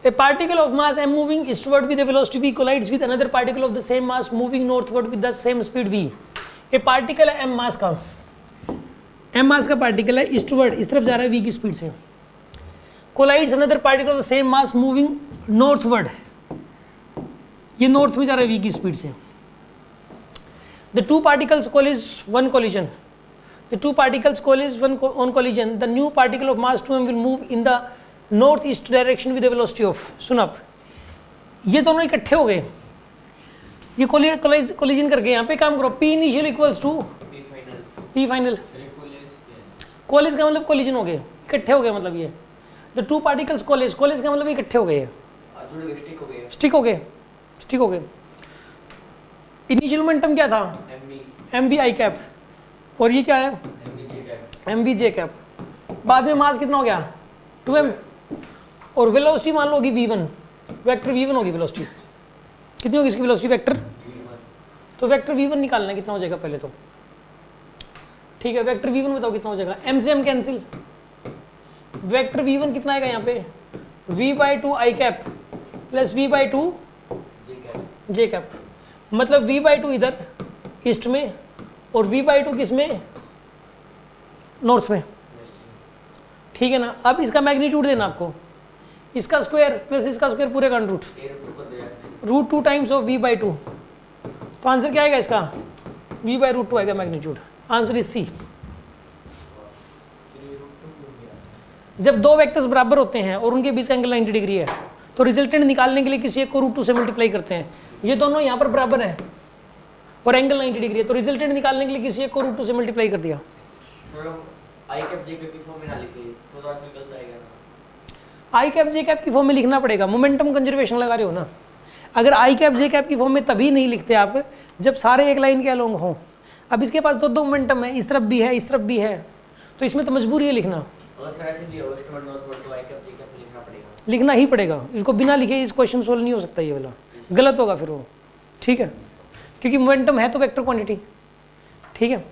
A particle of mass m moving eastward with a velocity v collides with another particle of the same mass moving northward with the same speed v. A particle है m mass का, m mass का particle है eastward, इस तरफ जा रहा है v की स्पीड से, collides another particle of the same mass moving northward, ये north में जा रहा है v की स्पीड से. The two particles collides one collision. The two particles collides on collision. The new particle of mass 2m will move in the northeast direction with a velocity of. सुन आप, ये दोनों इकट्ठे हो गए, ये कोलिजन करके यहाँ पे काम करो. P initial equals to P final. कोलिज का मतलब कोलिजन हो गए, इकट्ठे हो गए, मतलब ये द टू पार्टिकल्स कोलिज का मतलब इकट्ठे हो गए, स्टिक हो गए. इनिशियल मोमेंटम क्या था? mv i कैप, और ये क्या है? mv j cap. बाद में मास कितना हो गया? 2m, और वेलोसिटी मान लो होगी v1, वेक्टर v1 होगी वेलोसिटी. कितनी होगी इसकी वेलोसिटी वेक्टर? तो वेक्टर v1 निकालना है, कितना हो जाएगा पहले तो. ठीक है, वेक्टर v1 बताओ कितना हो जाएगा. m से m कैंसिल, वेक्टर v1 कितना आएगा यहाँ पे? v/2 i cap plus v/2 j cap. मतलब v/2 इधर ईस्ट में और v/2 किस में? नॉर्थ में. ठीक है ना. अब इसका मैग्नीट्यूड देना आपको, इसका स्क्वायर प्लस इसका स्क्वायर पूरे का रूट, √2 टाइम्स ऑफ v/2. तो आंसर क्या आएगा इसका? v/√2 आएगा मैग्नीट्यूड. आंसर इज सी. जब दो वेक्टर्स बराबर होते हैं और उनके बीच का एंगल 90 डिग्री है तो रिजल्टेंट निकालने के लिए किसी एक को √2 से मल्टीप्लाई करते हैं. ये दोनों यहाँ पर बराबर हैं और एंगल 90 डिग्री है, तो रिजल्टेंट निकालने के लिए किसी एक को √2 से मल्टीप्लाई कर दिया. आई कैप जे कैप की फॉर्म में लिखना पड़ेगा. मोमेंटम कंजर्वेशन लगा रहे हो ना. अगर आई कैप जे कैप की फॉर्म में तभी नहीं लिखते आप जब सारे एक लाइन के अलोंग हों. अब इसके पास दो मोमेंटम है, इस तरफ भी है, इस तरफ भी है, तो इसमें तो मजबूरी है लिखना. लिखना ही पड़ेगा, इसको बिना लिखे इस क्वेश्चन सोल्व नहीं हो सकता, ये वाला गलत होगा फिर वो. ठीक है, क्योंकि मोमेंटम है तो वेक्टर क्वांटिटी. ठीक है.